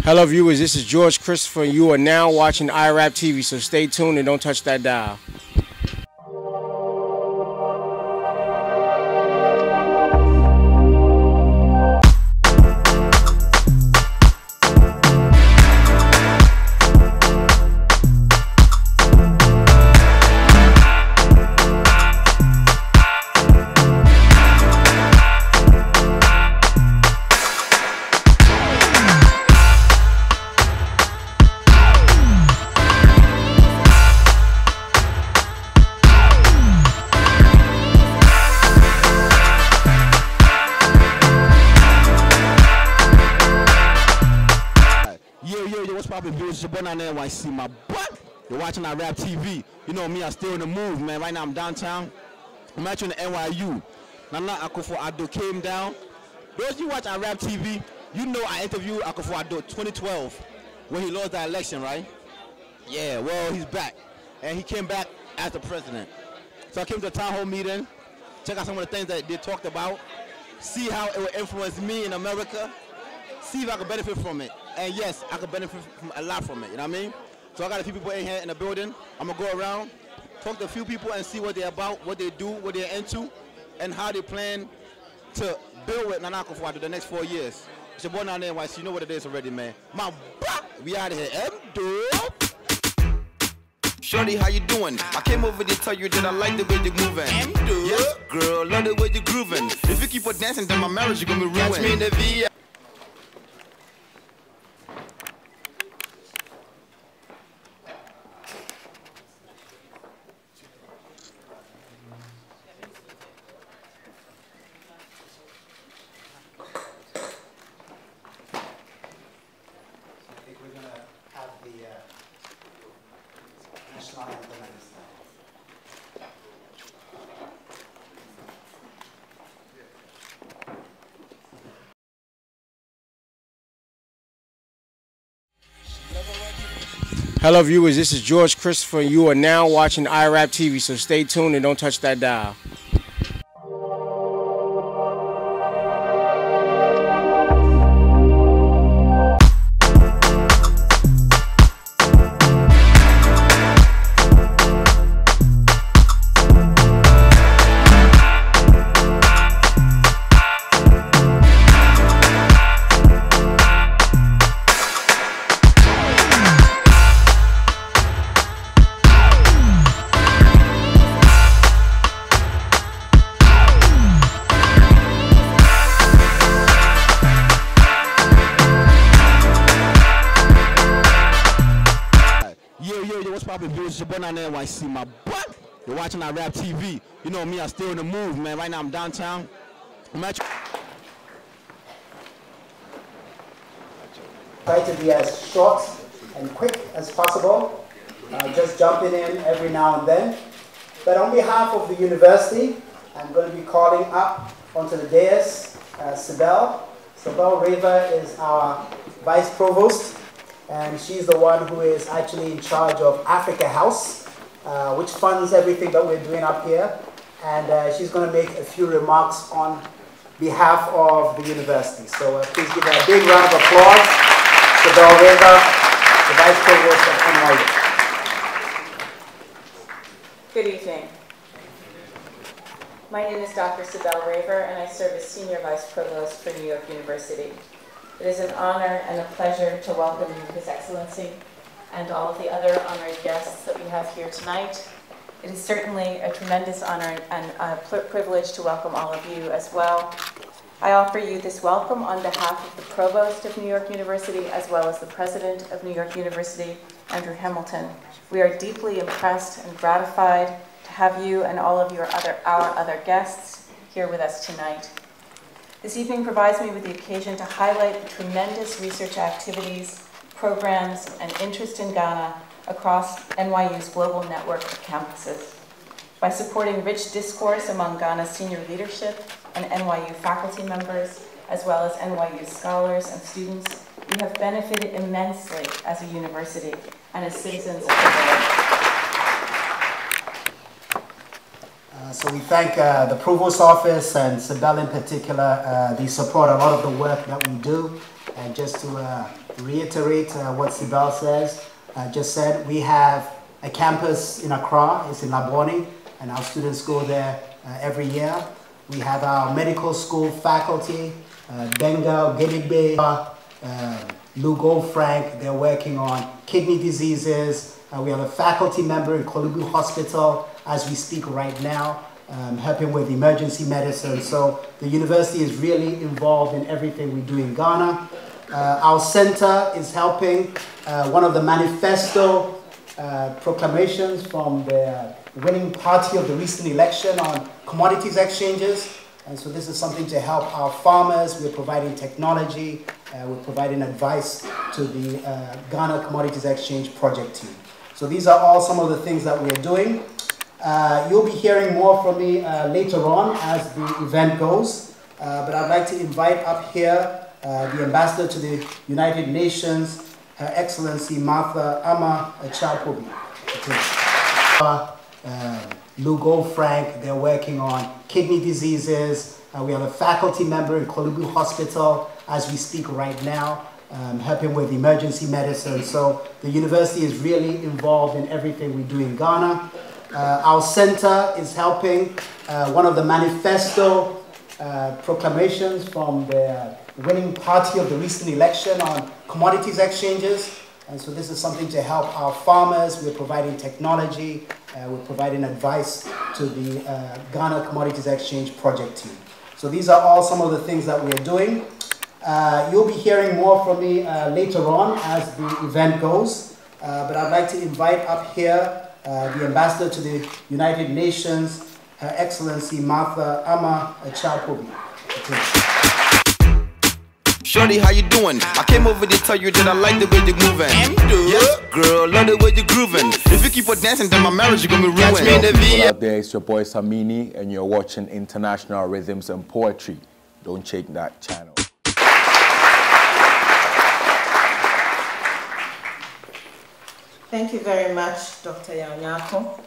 Hello viewers, this is George Christopher and you are now watching iRAP TV, so stay tuned and don't touch that dial. What's poppin', viewers? It's your boy NYC, my butt. You're watching iRAP TV. You know me, I'm still in the move, man. Right now I'm downtown. I'm actually in the NYU. Nana Akuffo Addo came down. Those of you watch iRAP TV, you know I interviewed Akuffo Addo 2012 when he lost that election, right? Yeah, well, he's back. And he came back as the president. So I came to a town hall meeting, check out some of the things that they talked about, see how it would influence me in America, see if I could benefit from it. And yes, I could benefit from a lot from it, you know what I mean? So I got a few people in here in the building. I'm gonna go around, talk to a few people and see what they're about, what they do, what they're into, and how they plan to build with Nana Akuffo Addo the next 4 years. It's your boy NYC, you know what it is already, man. My butt, we out of here. Shorty, how you doing? I came over to tell you that I like the way you're moving. Yes, girl, love the way you're grooving. If you keep on dancing, then my marriage is gonna be ruined. Catch me in the V. Hello viewers, this is George Christopher and you are now watching iRAP TV, so stay tuned and don't touch that dial. What's poppin', viewers? It's your boy NYC, my butt. You're watching iRAP TV. You know me, I'm still in the move, man. Right now I'm downtown. I'm actually try to be as short and quick as possible, just jumping in every now and then. But on behalf of the university, I'm going to be calling up onto the dais Sibel. Sibel Raver is our vice provost, and she's the one who is actually in charge of Africa House, which funds everything that we're doing up here. And she's going to make a few remarks on behalf of the university. So please give her a big round of applause. Sibel Raver, the Vice Provost of NYU. Good evening. My name is Dr. Sibel Raver, and I serve as Senior Vice Provost for New York University. It is an honor and a pleasure to welcome His Excellency and all of the other honored guests that we have here tonight. It is certainly a tremendous honor and a privilege to welcome all of you as well. I offer you this welcome on behalf of the Provost of New York University as well as the President of New York University, Andrew Hamilton. We are deeply impressed and gratified to have you and all of our other guests here with us tonight. This evening provides me with the occasion to highlight the tremendous research activities, programs, and interest in Ghana across NYU's global network of campuses. By supporting rich discourse among Ghana's senior leadership and NYU faculty members, as well as NYU scholars and students, we have benefited immensely as a university and as citizens of the world. So we thank the Provost Office and Sibel in particular. They support a lot of the work that we do. And just to reiterate what Sibel just said. We have a campus in Accra, it's in Labone, and our students go there every year. We have our medical school faculty, Benga, Gedigbe, Lugo Frank, they're working on kidney diseases. We have a faculty member in Kolubu Hospital as we speak right now, helping with emergency medicine. So the university is really involved in everything we do in Ghana. Our center is helping one of the manifesto proclamations from the winning party of the recent election on commodities exchanges. And so this is something to help our farmers. We're providing technology. We're providing advice to the Ghana Commodities Exchange project team. So these are all some of the things that we're doing. You'll be hearing more from me later on as the event goes. But I'd like to invite up here the ambassador to the United Nations, Her Excellency Martha Ama Achapobi. Lugo Frank, they're working on kidney diseases. We have a faculty member in Kolubu Hospital as we speak right now, helping with emergency medicine. So the university is really involved in everything we do in Ghana. Our center is helping one of the manifesto proclamations from the winning party of the recent election on commodities exchanges. And so this is something to help our farmers. We're providing technology. We're providing advice to the Ghana Commodities Exchange project team. So these are all some of the things that we're doing. You'll be hearing more from me later on as the event goes. But I'd like to invite up here the ambassador to the United Nations, Her Excellency Martha Ama Achapobi. Shorty, how you doing? I came over to tell you that I like the way you're moving. Yes, girl, love the way you're grooving. If you keep on dancing, then my marriage is gonna be ruined. Hello, people out there, it's your boy Samini, and you're watching International Rhythms and Poetry. Don't change that channel. Thank you very much, Dr. Yanyako.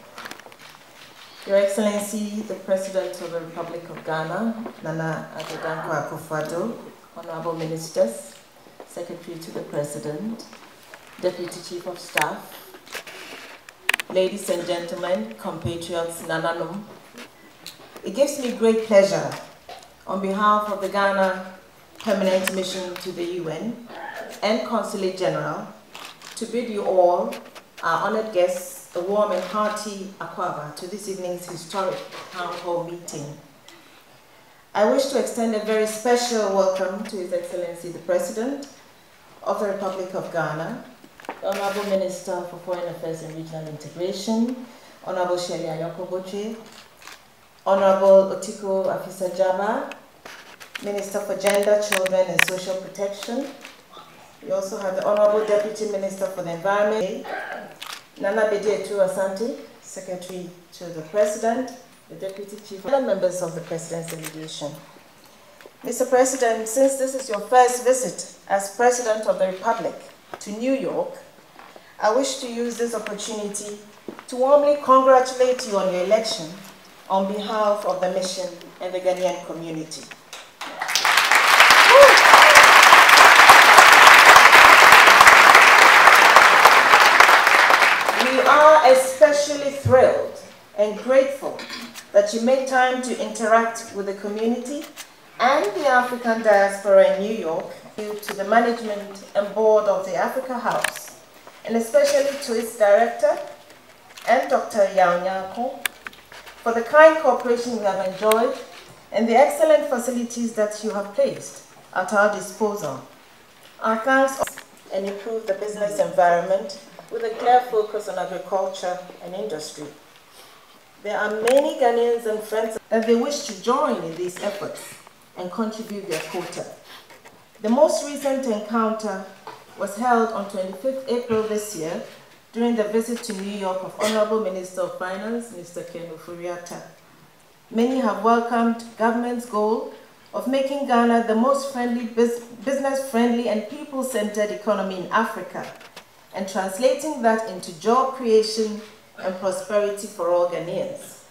Your Excellency, the President of the Republic of Ghana, Nana Addo Akuffo Addo, Honorable Ministers, Secretary to the President, Deputy Chief of Staff, ladies and gentlemen, compatriots, Nananum, it gives me great pleasure on behalf of the Ghana Permanent Mission to the UN and Consulate General to bid you all, our honored guests, a warm and hearty akwaba to this evening's historic town hall meeting. I wish to extend a very special welcome to His Excellency the President of the Republic of Ghana, the Honorable Minister for Foreign Affairs and Regional Integration, Honorable Shelley Ayokoboche, Honorable Otiko Afisa-Jaba, Minister for Gender, Children and Social Protection. We also have the Honorable Deputy Minister for the Environment, Nana Bedietu Asante, Secretary to the President, the Deputy Chief, and other members of the President's delegation. Mr. President, since this is your first visit as President of the Republic to New York, I wish to use this opportunity to warmly congratulate you on your election on behalf of the mission and the Ghanaian community. We are especially thrilled and grateful that you made time to interact with the community and the African diaspora in New York, due to the management and board of the Africa House, and especially to its director and Dr. Yao Nyako for the kind cooperation we have enjoyed and the excellent facilities that you have placed at our disposal. Our thanks and improve the business environment with a clear focus on agriculture and industry. There are many Ghanaians and friends that they wish to join in these efforts and contribute their quota. The most recent encounter was held on 25th April this year during the visit to New York of Honorable Minister of Finance, Mr. Ken Ofori-Atta. Many have welcomed government's goal of making Ghana the most business-friendly and people-centered economy in Africa, and translating that into job creation and prosperity for all Ghanaians.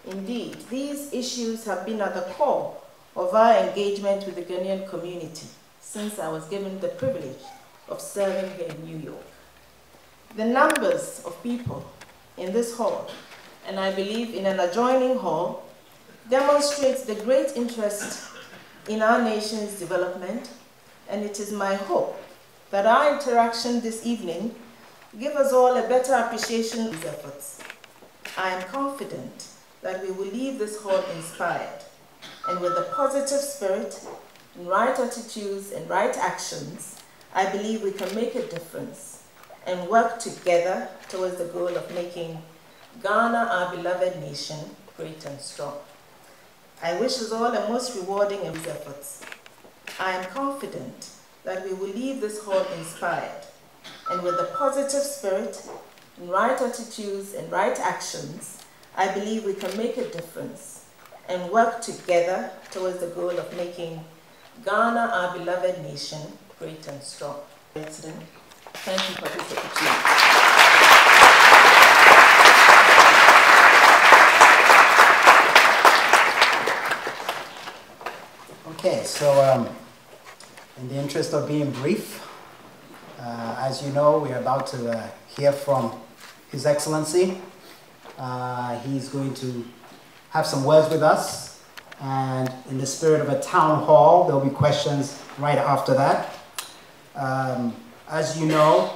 Indeed, these issues have been at the core of our engagement with the Ghanaian community since I was given the privilege of serving here in New York. The numbers of people in this hall, and I believe in an adjoining hall, demonstrates the great interest in our nation's development, and it is my hope that our interaction this evening give us all a better appreciation of these efforts. I am confident that we will leave this hall inspired, and with a positive spirit, and right attitudes and right actions, I believe we can make a difference and work together towards the goal of making Ghana, our beloved nation, great and strong. I wish us all a most rewarding of these efforts. I am confident that we will leave this hall inspired, and with a positive spirit, and right attitudes and right actions, I believe we can make a difference and work together towards the goal of making Ghana, our beloved nation, great and strong. President, thank you for this opportunity. Okay, so in the interest of being brief, as you know, we're about to hear from His Excellency. He's going to have some words with us, and in the spirit of a town hall, there'll be questions right after that. As you know,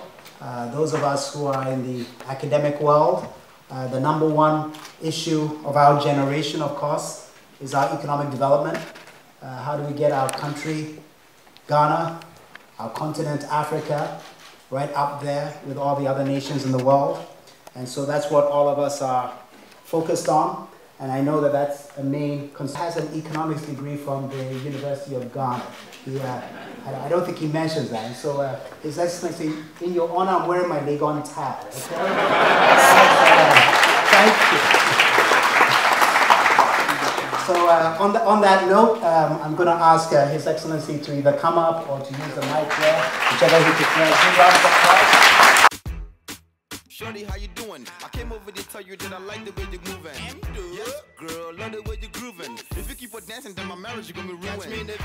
those of us who are in the academic world, the number one issue of our generation, of course, is our economic development. How do we get our country, Ghana, our continent, Africa, right up there with all the other nations in the world? And so that's what all of us are focused on. And I know that that's a main concern. He has an economics degree from the University of Ghana. I don't think he mentions that. And so His Excellency, in your honor, I'm wearing my Legon tie. Okay? Thank you. So on that note, I'm going to ask His Excellency to either come up or to use the mic there, whichever he prefers. Shorty, how you doing? I came over to tell you that I like the way you're moving. Yes, girl, love the way you're grooving. If you keep on dancing, then my marriage is gonna be ruined. Catch me in the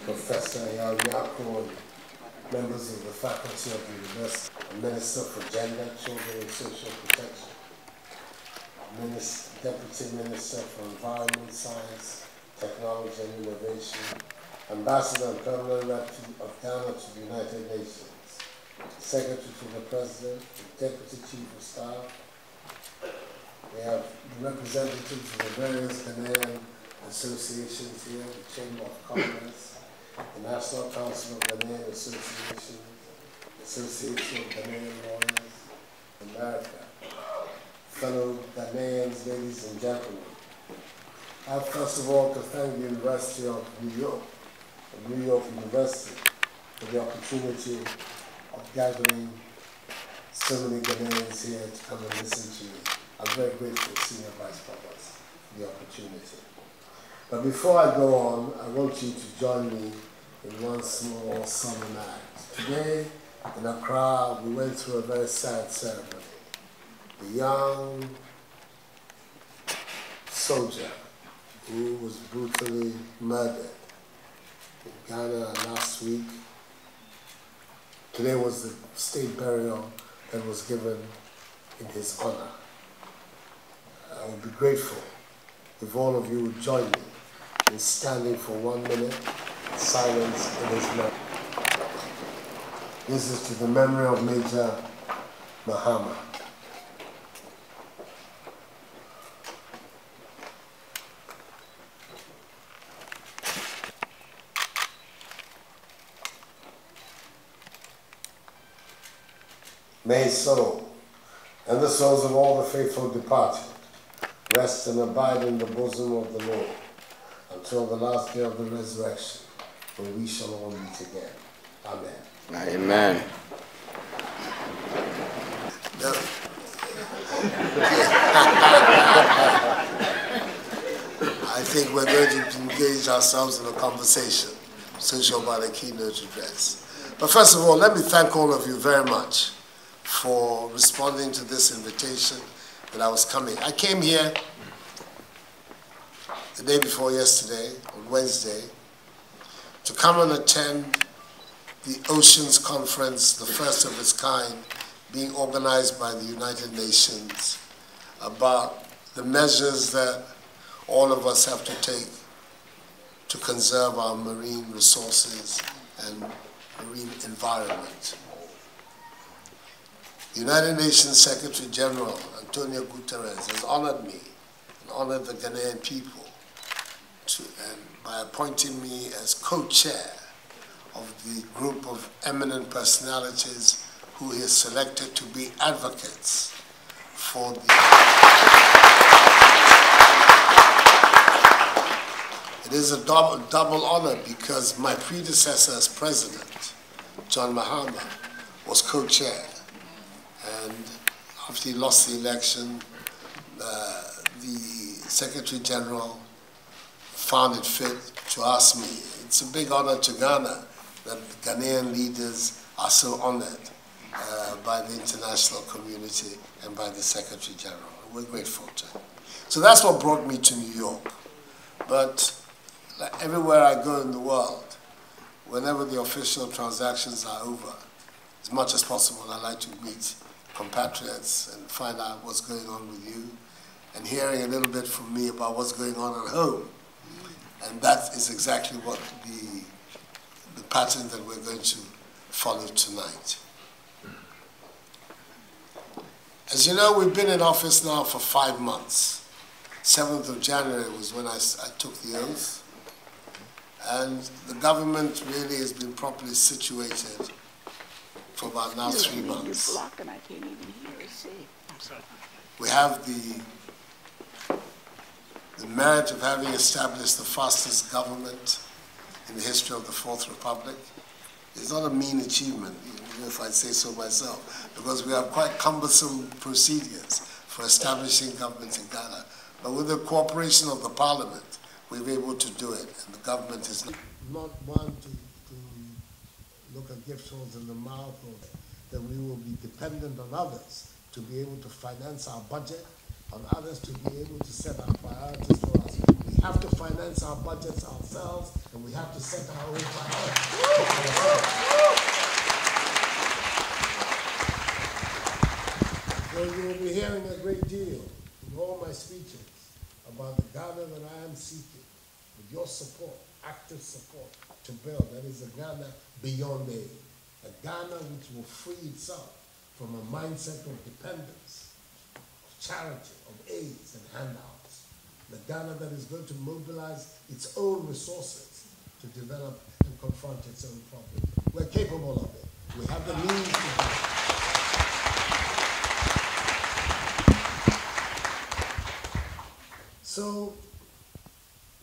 Professor Yako, members of the faculty of the University, Minister for Gender, Children and Social Protection, Deputy Minister for Environment, Science, Technology and Innovation, Ambassador and Permanent Rep of Ghana to the United Nations, Secretary to the President, the Deputy Chief of Staff. We have the representatives of the various Ghanaian associations here, the Chamber of Commerce, the National Council of Ghanaian Association, Association of Ghanaian Lawyers, America, fellow Ghanaians, ladies and gentlemen. I have first of all to thank the University of New York, New York University, for the opportunity of gathering so many Ghanaians here to come and listen to me. I'm very grateful, Senior Vice Provost, for the opportunity. But before I go on, I want you to join me in one small solemn act. Today, in Accra, we went through a very sad ceremony. The young soldier who was brutally murdered in Ghana last week. Today was the state burial that was given in his honor. I would be grateful if all of you would join me in standing for 1 minute silence in his memory. This is to the memory of Major Mahama. May his soul and the souls of all the faithful departed rest and abide in the bosom of the Lord until the last day of the resurrection, when we shall all meet again. Amen. Amen. think we're going to engage ourselves in a conversation, social about a keynote address. But first of all, let me thank all of you very much for responding to this invitation that I was coming. I came here the day before yesterday, on Wednesday, to come and attend the Oceans Conference, the first of its kind, being organized by the United Nations, about the measures that all of us have to take to conserve our marine resources and marine environment. The United Nations Secretary General, Antonio Guterres, has honored me and honored the Ghanaian people by appointing me as co-chair of the group of eminent personalities who he has selected to be advocates for the... It is a double honor because my predecessor as president, John Mahama, was co-chair. And after he lost the election, the Secretary General found it fit to ask me. It's a big honor to Ghana that Ghanaian leaders are so honored by the international community and by the Secretary General. We're grateful to him. So that's what brought me to New York. But like everywhere I go in the world, whenever the official transactions are over, as much as possible, I like to meet compatriots and find out what's going on with you and hearing a little bit from me about what's going on at home. And that is exactly what the pattern that we're going to follow tonight. As you know, we've been in office now for 5 months. 7th of January was when I took the oath. And the government really has been properly situated for about now 3 months. We have the merit of having established the fastest government in the history of the Fourth Republic. It's not a mean achievement, even if I say so myself, because we have quite cumbersome procedures for establishing government in Ghana. But with the cooperation of the Parliament, we've been able to do it, and the government is not one to look a gift horse in the mouth, or that we will be dependent on others to be able to finance our budget, on others to be able to set our priorities for us. We have to finance our budgets ourselves, and we have to set our own priorities. So you will be hearing a great deal in all my speeches about the Ghana that I am seeking, with your support, active support, to build. That is a Ghana beyond aid, a Ghana which will free itself from a mindset of dependence, of charity, of aids and handouts. The Ghana that is going to mobilize its own resources to develop and confront its own problems. We're capable of it. We have the means to do it. So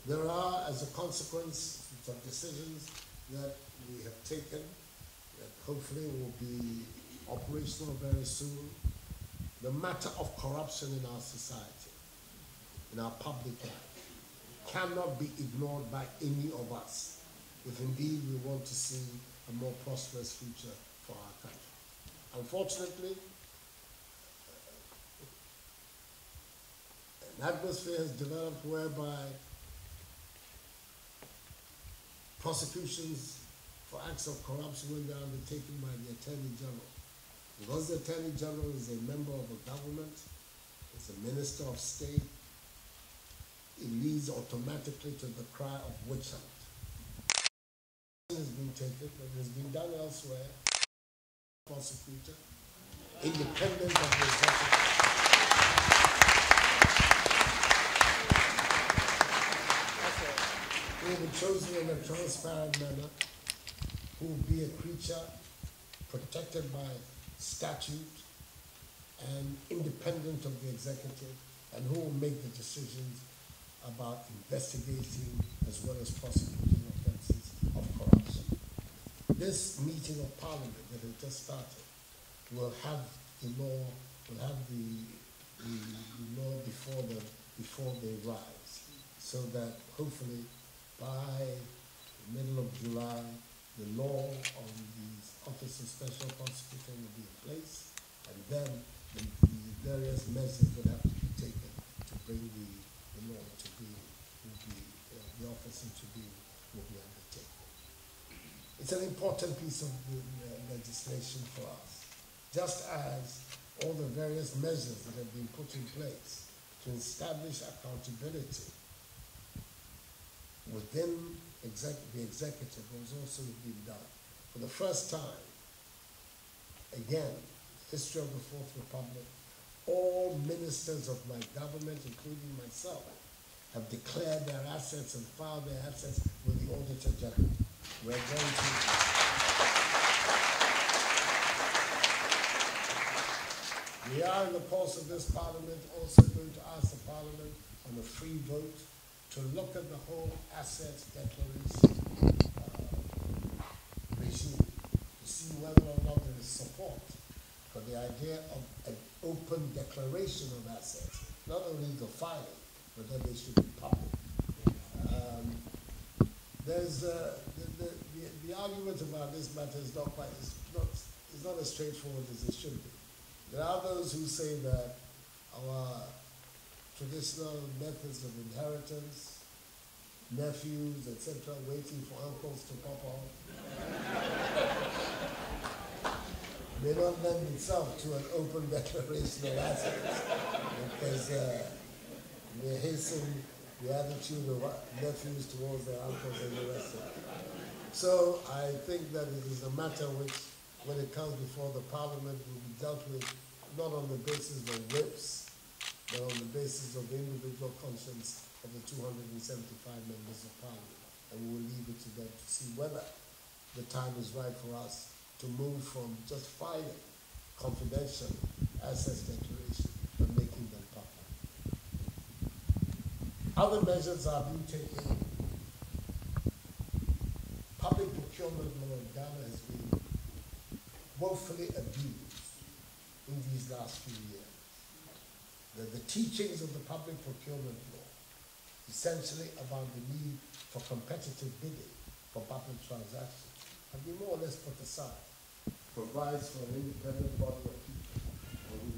there are, as a consequence, some decisions that we have taken that hopefully will be operational very soon. The matter of corruption in our society, in our public life, cannot be ignored by any of us if indeed we want to see a more prosperous future for our country. Unfortunately, an atmosphere has developed whereby prosecutions for acts of corruption when they are undertaken by the Attorney General. Because the Attorney General is a member of a government, is a Minister of State, it leads automatically to the cry of witch hunt. It has been taken, but it has been done elsewhere. Prosecutor, independent of the executive. Who will be chosen in a transparent manner, who will be a creature protected by statute and independent of the executive, and who will make the decisions about investigating as well as prosecuting offenses of corruption. This meeting of Parliament that has just started will have the law, will have the law before they rise. so that hopefully by the middle of July, the law on the Office of Special Prosecutor will be in place, and then the various measures that have to be taken to bring the law to being will be, the office into being will be undertaken. It's an important piece of legislation for us, just as all the various measures that have been put in place to establish accountability within the executive has also been done. For the first time, again, history of the Fourth Republic, all ministers of my government, including myself, have declared their assets and filed their assets with the Auditor General. We're going to... We are in the course of this Parliament also going to ask the Parliament on a free vote to look at the whole assets declaration regime to see whether or not there is support for the idea of an open declaration of assets, not only the filing, but that they should be public. There's the argument about this matter is not quite, it's not as straightforward as it should be. There are those who say that our traditional methods of inheritance, nephews, etc., waiting for uncles to pop off, may not lend itself to an open declaration of assets, because they hasten the attitude of nephews towards their uncles and the rest of it. So I think that it is a matter which, when it comes before the Parliament, will be dealt with not on the basis of whips, but on the basis of the individual conscience of the 275 members of Parliament. And we will leave it to them to see whether the time is right for us to move from just filing confidential assets declaration but making them public. Other measures are being taken. Public procurement law in Ghana has been woefully abused in these last few years. The teachings of the public procurement law, essentially about the need for competitive bidding for public transactions, have been more or less put aside. Provides for an independent body of people.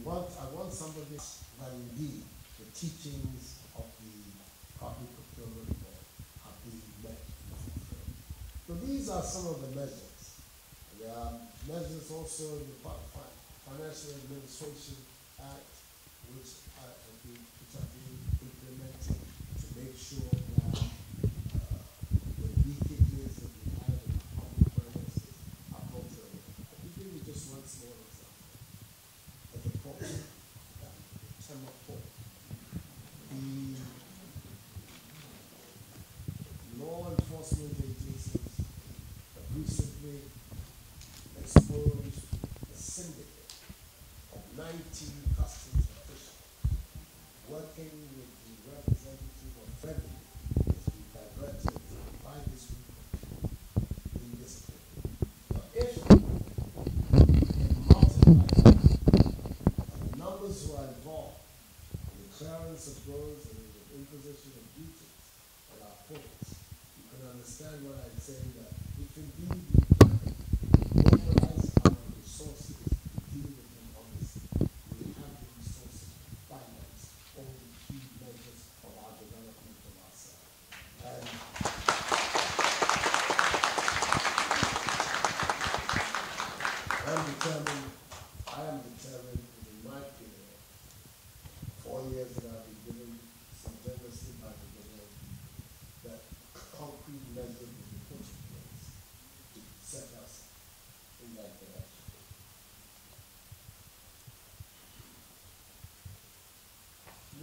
But I want somebody that indeed the teachings of the public procurement law have been met and fulfilled. So these are some of the measures. There are measures also in the Financial Administration Act, which are being implemented to make sure that the leakages that we have in public finances are controlled. I'll give you just one small example. At the port, the Tema Port, the law enforcement agencies have recently exposed a syndicate of 19 customs officials working with the representative of revenue to be diverted by this group in discipline. Now, if you multiply that and the numbers who are involved in the clearance of goods and in the imposition of duties at our ports, you can understand what I'm saying, that if indeed we can mobilize our resources to deal with them honestly, we have the resources to finance all the key measures of our development of ourselves. And I am determined in my period, 4 years that I've been given so generously by the government, that concrete measures will be put in place to set us in that direction.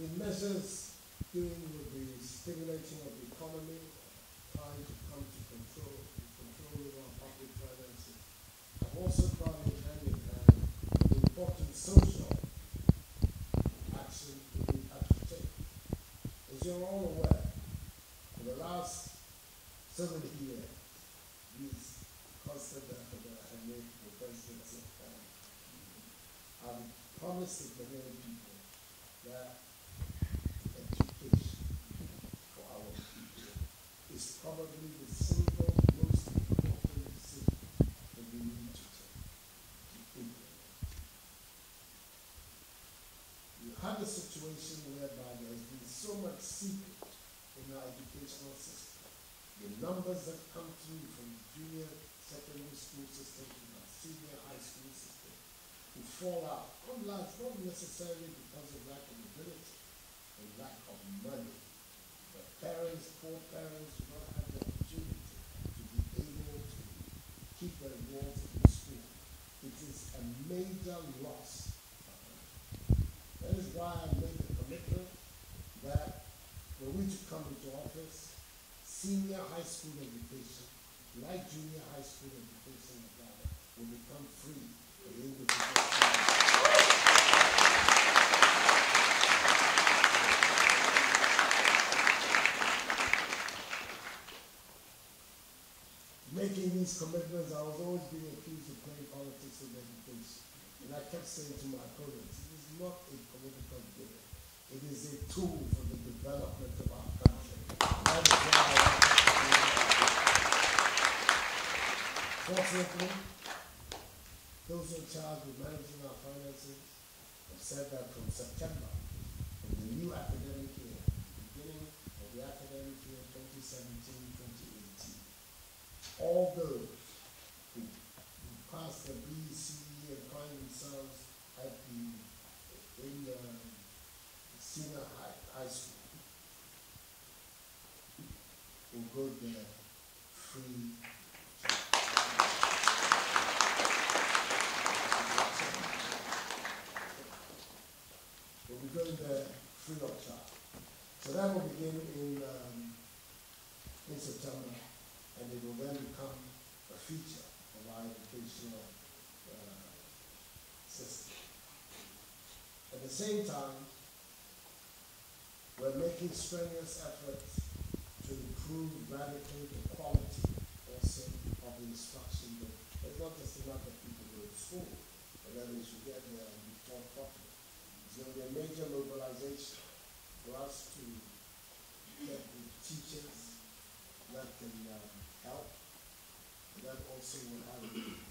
The measures dealing with the stimulating of the economy, trying to come to control of our public finances, have also brought in hand an important social action that we have to take. As you're all aware, for the last so many years, these constant effort that I have made for the presidency of Ghana, I've promised the Ghanaian people that education for our is probably the single most important decision that we need to take, to implement. You have a situation whereby there has been so much seepage in our educational system. The numbers that come through from the junior secondary school system to our senior high school system who fall out, not necessarily because of lack of ability and lack of money, but parents, poor parents, do not have the opportunity to be able to keep their walls in the school. It is a major loss. That is why I made the commitment that were we to come into office, senior high school education, like junior high school education in Ghana, will become free for the individual. Making these commitments, I was always being accused of playing politics in education. And I kept saying to my opponents, it is not a political gimmick. It is a tool for the development of our country. That is why I want to. Fortunately, those in charge of managing our finances have said that from September, of the new academic year, beginning of the academic year 2017-2018, all those who passed the B, C, E, and find themselves at in the senior high school will go there free. We'll be going there free of charge. So that will begin in September, and it will then become a feature of our educational system. At the same time, we're making strenuous efforts to improve radically the quality also of the instruction. It's not just enough that people go to school, but that they should get there and be taught properly. It's going to be a major mobilization for us to get the teachers that can help, and that also will have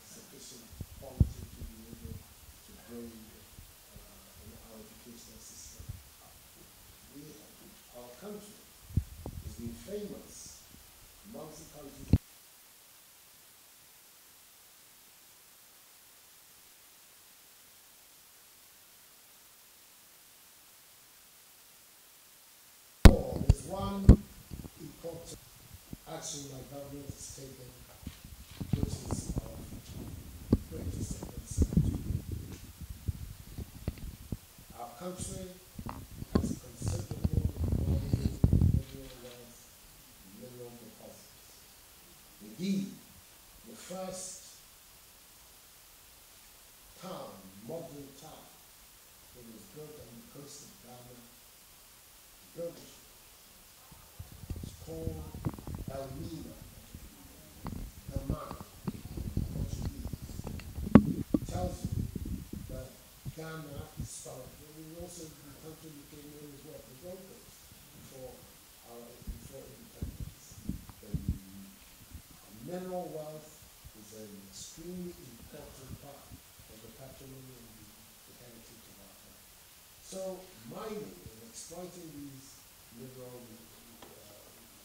sufficient quality to be able to bring our educational system up. Our country has been famous amongst the countries. There's one important action my government has taken, which is of greatest concern. Our country has considerable mineral wealth, mineral deposits. Indeed, the first town, modern town, that was built on the coast of Ghana, built. It's called Elmina, Portuguese. It tells you that Ghana historically, we also the country became known as what? The Gold Coast before independence. The mineral wealth is an extremely important part of the patrimony and the heritage of our country. So mining and exploiting these mineral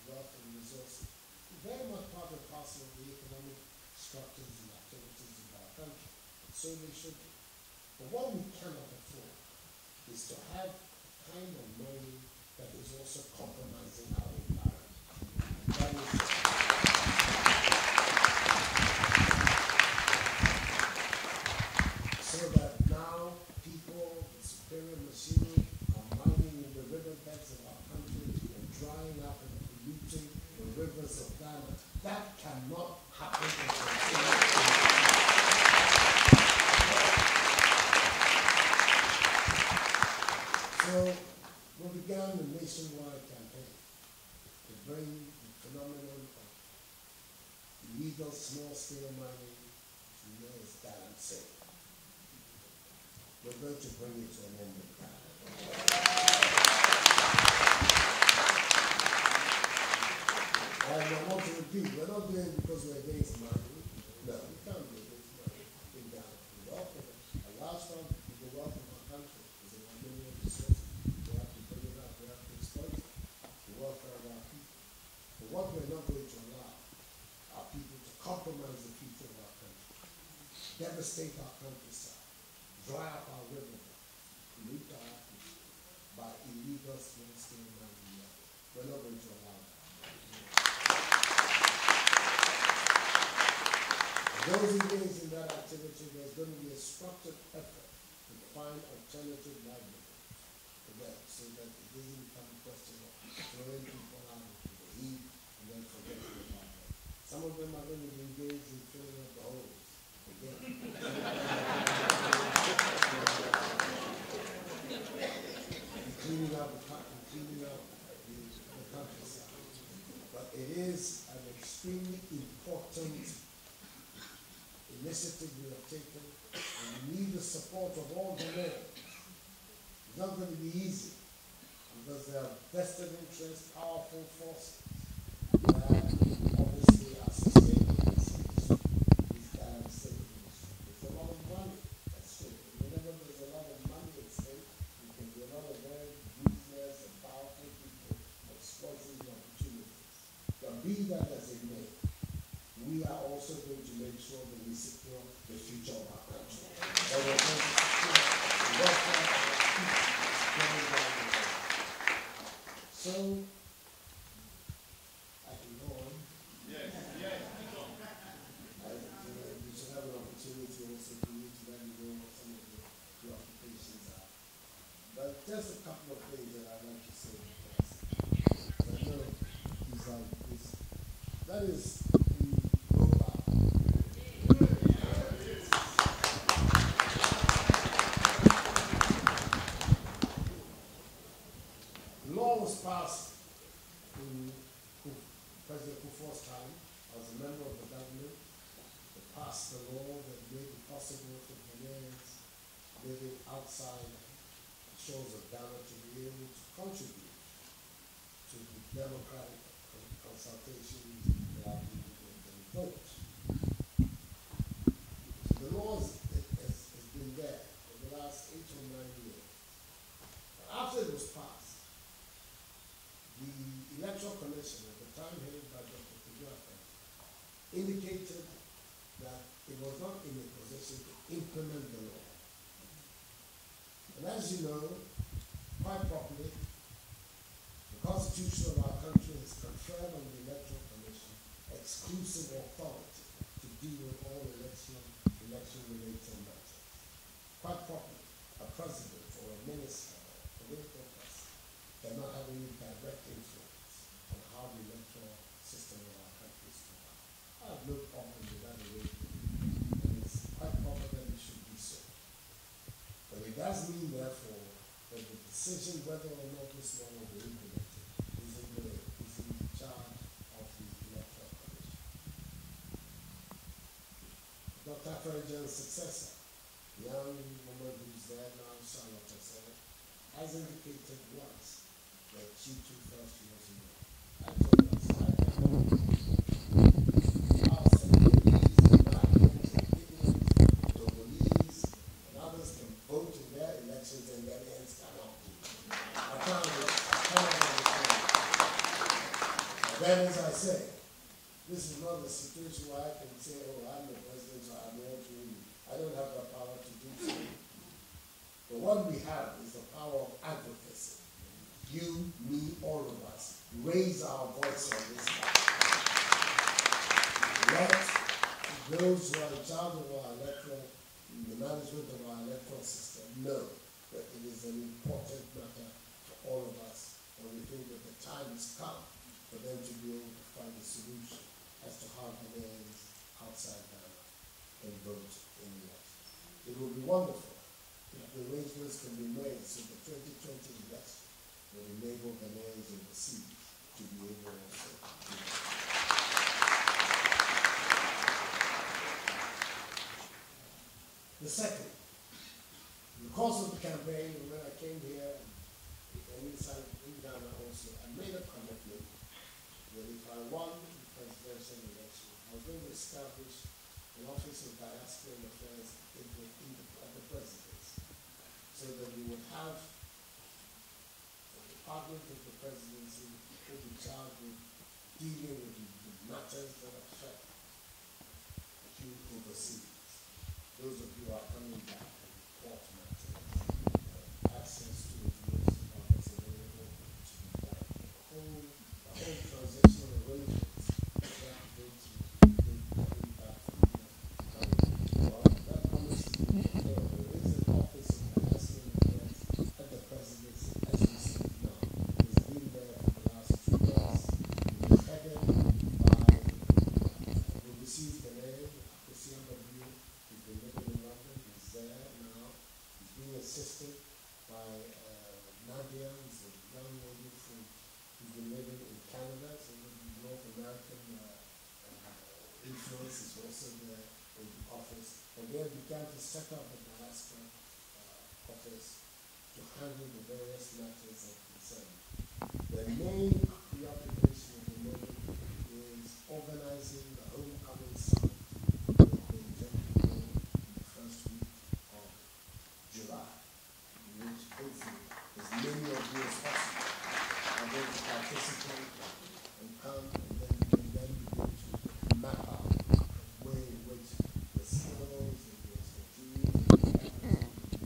wealth and resources is very much part and parcel of the economic structures and activities of our country. So they should be. But what we cannot afford is to have kind of mining that is also compromising our environment. That is so that now people, the superior machinery, are mining in the riverbeds of our country and drying up and polluting the rivers of Ghana. That cannot happen in So we began a nationwide campaign to bring the phenomenon of illegal small-scale mining to know as damn safe. We're going to bring it to an end in Ghana. I doing it because we're against money. No, we can't do it against money. In Ghana, we welcome it. A large part of the wealth of our country is in our mineral resources. We have to bring it up, we have to exploit it. The welfare of our people. But what we're not going to allow are people to compromise the future of our country, devastate our countryside, dry up our riverbank, pollute our atmosphere by illegal small-scale mining. We're not going to allow that. Those engaged in that activity, there's going to be a structured effort to find alternative livelihoods for them so that it doesn't become a question of throwing people out into the heat and then forgetting about them. Some of them are going to be engaged in filling up the holes again. Cleaning up the countryside. But it is an extremely important initiative we have taken, and we need the support of all Ghanaians. It's not going to be easy, because there are vested interests, powerful forces that obviously are sustaining this kind of state industry. There's a lot of money at stake. Whenever there's a lot of money at stake, there can be a lot of very ruthless and powerful people exploiting the opportunities. But be that as it may, we are also going to make sure that we secure the future of our country. That we're going to secure the welfare of our people. So, I can go on. Yes, keep on. We should have an opportunity also for you to let me know what some of your occupations are. But just a couple of things that I'd like to say because I know that is was passed in President Akuffo's time. I was a member of the government. They passed the law that made it possible for Ghanaians living outside the shores of Ghana to be able to contribute to the democratic consultations that are being vote. So the law has been there for the last 8 or 9 years. But after it was passed, the Electoral Commission at the time headed by Dr. Akuffo indicated that it was not in a position to implement the law. And as you know, quite properly, the Constitution of our country has conferred on the Electoral Commission exclusive authority to deal with all election-related matters. Quite properly, a president or a minister or a political person cannot have any direct influence on how the electoral system of our country is run. I have no problem with that arrangement, and it's quite proper that it should be so. But it does mean, therefore, that the decision whether or not this law will be implemented is in charge of the Electoral Commission. Dr. Afrajan's successor, the young woman who's there now, Charlotte herself, has indicated once that she too felt she was in love. I told her, our Senegalese, Americans, Indians, Togolese, and others can vote in their elections and Ghanaians cannot do. I can't understand. Then, as I say, this is not a situation where I can say, oh, I'm the president, so I'm going to win. I don't have the power to do so. But what we have is the power of advocacy. You, me, all of us, raise our voice on this matter. Let those who are in charge of our the management of our electoral system know that it is an important matter for all of us, and we think that the time has come for them to be able to find a solution as to how Ghanaians outside Ghana can vote in the election. It will be wonderful if the arrangements can be made so the 2020 election will enable Ghanaians overseas to be able also to do that. The second, in the course of the campaign, when I came here and inside in Ghana also, I made a commitment that if I won the presidential election, I was going to establish an Office of Diaspora Affairs at the Presidency, so that we would have a department of the Presidency who would be charged with dealing with the matters that affect you overseas. Those of you who are coming back and report matters, access to information about what's available to be done. The whole transitional arrangements that go to coming back from here. That honestly, there is an Office of Diaspora Affairs at the Presidency as we speak now. It's been there for the last 2 years. It's headed by, we received the name, Akuffo Addo, who's been living in London. He's there now. He's being assisted by Nadia, who's a young lady who's been living in Canada, so the North American influence is also there in the office. And they began to set up a diaspora office to handle the various matters of concern. The main preoccupation at the moment is organizing the homecoming summit that they intend to hold in the first week of July, in which hopefully as many of you as possible are going to participate and come, and then we can then begin to map out the way in which the skills and the expertise and the efforts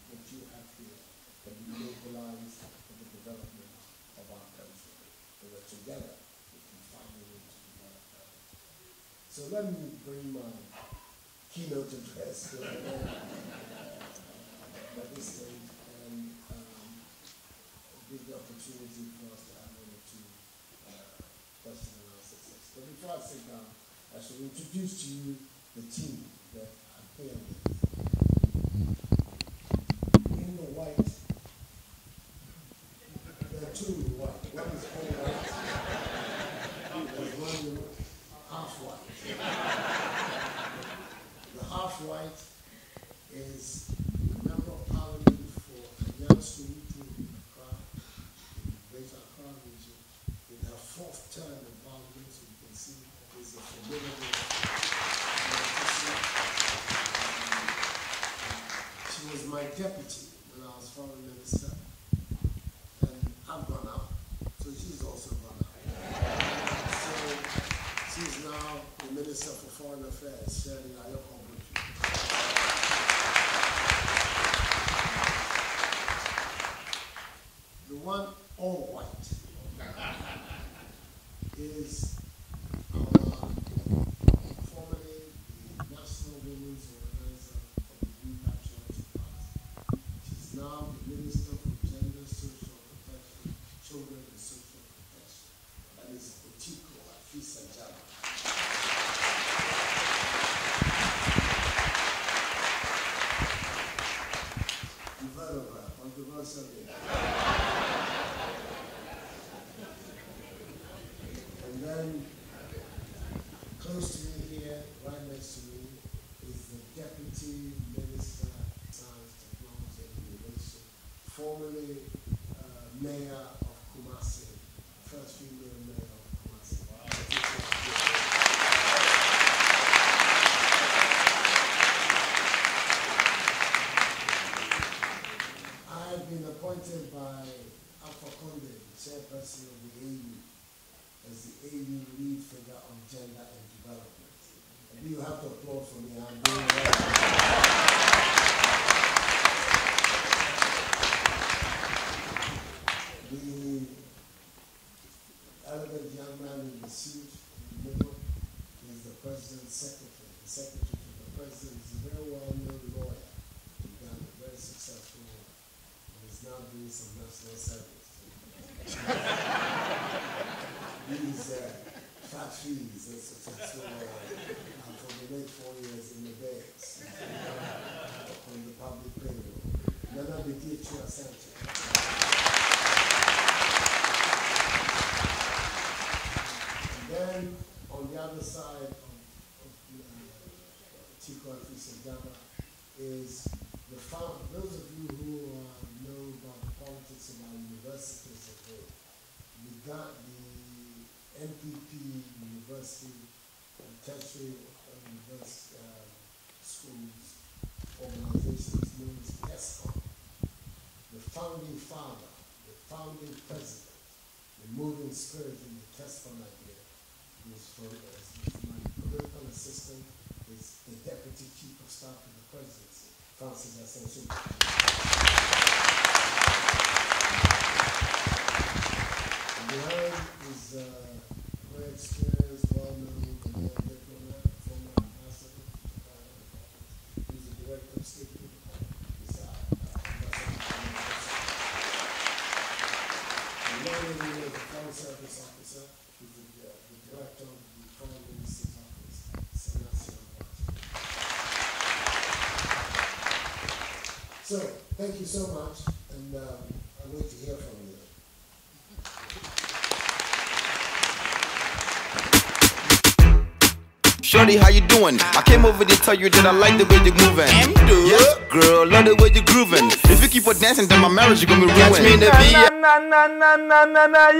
that you have here can be mobilized for the development of our country, so that together we can find a way to develop that. So let me bring my keynote address to at this stage and give the opportunity for us to have 1 or 2 question and answer sessions. But before I sit down, I should introduce to you the team that I'm here with. In the white, there are 2 in white. One is all white, there's one half white. The half white is the Member of Parliament for Anyansu in Accra, in the Greater Accra region. In her 4th term in Parliament, so you can see is a formidable politician. She was my deputy when I was Foreign Minister, and I've gone out, so she's also gone out. So she's now the Minister for Foreign Affairs, Shirley Ayoko. The one all white is our formerly the National Women's Organizer of the New Patriotic Party. She's now the Minister for Gender, Social Protection, Children and Social Protection. That is Otiko Addo. You've heard of her, controversially. And then, close to me here, right next to me, is the Deputy Minister of Science, Technology and Innovation, formerly Mayor of Kumasi, first female Mayor of Kumasi. I've been appointed by Akuffo Addo, the chairperson of the AU, as the AU lead figure on gender and development. And you have to applaud for me. I'm doing well. The elegant young man in the suit in the middle is the President's secretary. The secretary to the President is a very well-known lawyer. He's done a very successful work and is now doing some national service. These fat fees are successful for the next 4 years in the beds on the public payroll. None of the DHU Asante. And then on the other side of Chico Addo is the founder. Those of you who know about the politics of our universities at home, we got the MPP University tertiary schools organizations known as Diaspora. The founding father, the founding president, the moving spirit in the Diaspora idea was my political assistant, is the deputy chief of staff of the presidency, Francis Ascension. Behind is very experienced, well-known Ghanaian diplomat, former ambassador. He's the director of state protocol. He's ambassador. The foreign service officer. He's the director of the Foreign Minister's Office. So, thank you so much, and I wait to hear from you. Shorty, how you doing? I came over to tell you that I like the way you're moving. Yeah, girl, love the way you're grooving. If you keep on dancing, then my marriage is gonna be ruined.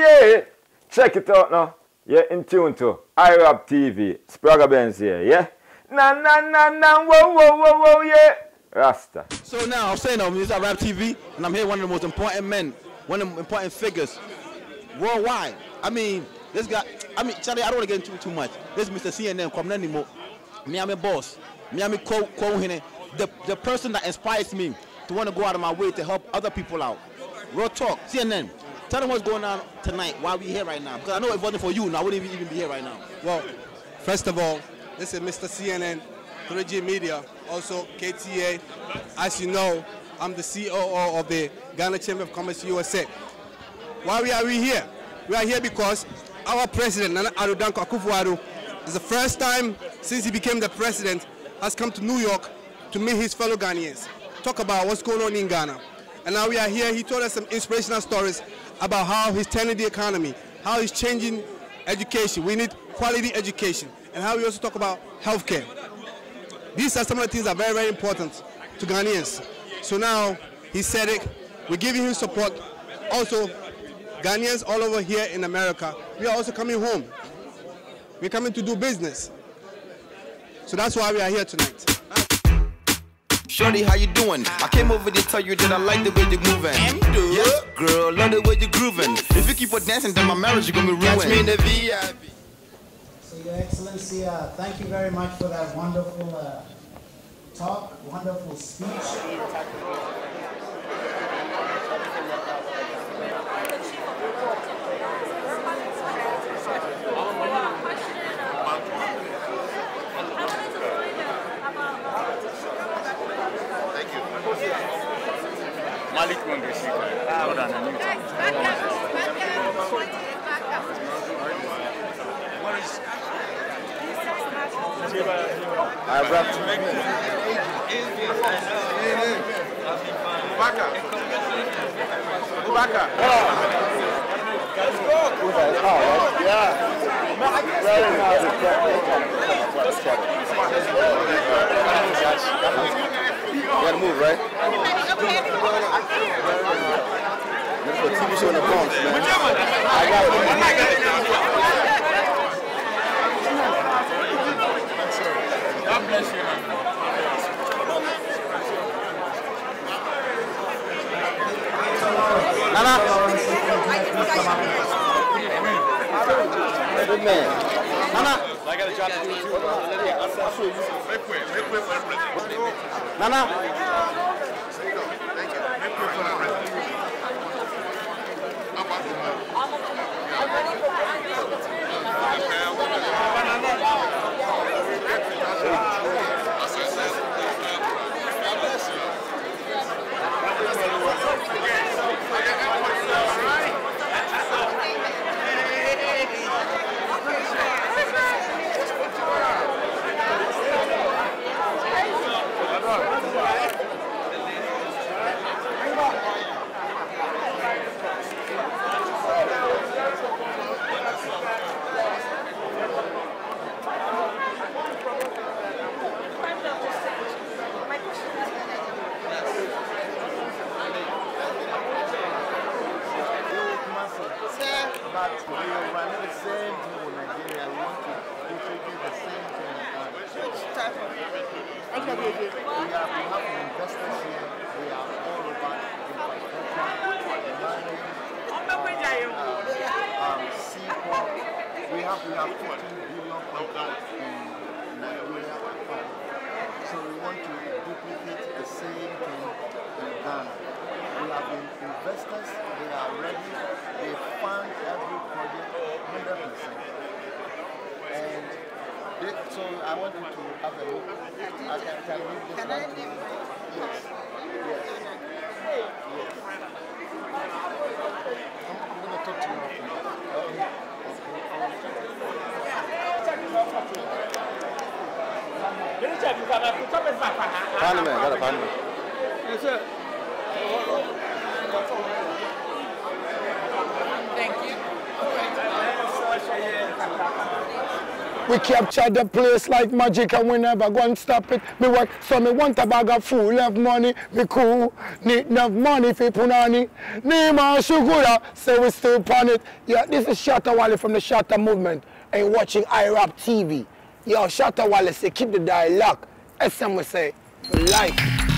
Yeah. Check it out now. You're in tune to iRAP TV. Spraga Benz here, yeah? Whoa, yeah. Rasta. So now, I'm saying, this is iRAP TV, and I'm here with one of the most important men, one of the important figures worldwide. I mean, this guy, Charlie, I don't want to get into too much. This is Mr. CNN, I'm a boss. I'm the person that inspires me to want to go out of my way to help other people out. Real talk, CNN, tell them what's going on tonight, why we're here right now. Because I know if it wasn't for you, I wouldn't even be here right now. Well, first of all, this is Mr. CNN, 3G Media, also KTA. As you know, I'm the COO of the Ghana Chamber of Commerce USA. Why are we here? We are here because our president, Nana Addo Akuffo Addo, is the first time since he became the president, has come to New York to meet his fellow Ghanaians, talk about what's going on in Ghana. And now we are here. He told us some inspirational stories about how he's turning the economy, how he's changing education. We need quality education, and how we also talk about healthcare. These are some of the things that are very, very important to Ghanaians. So now he said it. We're giving him support. Also, Ghanaians all over here in America, we are also coming home. We're coming to do business. So that's why we are here tonight. Shorty, how you doing? I came over to tell you that I like the way you're moving. Yeah, girl, love the way you're grooving. If you keep on dancing, then my marriage is gonna be ruined. Catch me in the VIP. So, Your Excellency, thank you very much for that wonderful talk, wonderful speech. You gotta move, right? There's a TV show in the Bronx, man. I got it. God bless you, man. Nana. Good man. Nana. I got a job to do too. I'll show you. Nana. Thank you. But we are running the same thing in Nigeria. We want to introduce the same thing. investors here. They are all over seaport. We have 15 billion contracts in Nigeria. So we want to duplicate the same thing in Ghana. We have investors, they are ready, they fund every project 100%. And so I want you to have a look. I can read this one. Yes. Yes. Yes. I'm going to talk to you after Thank you. We capture the place like magic and we never go and stop it. Me work, so me want a bag of food, love money, me cool. Need enough money for punani. Nima Shugura, say we still on it. Yeah, this is Shatta Wale from the Shatta Movement and you're watching iRAP TV. Yo, Shatta Wale say keep the dialogue. SM we say, like.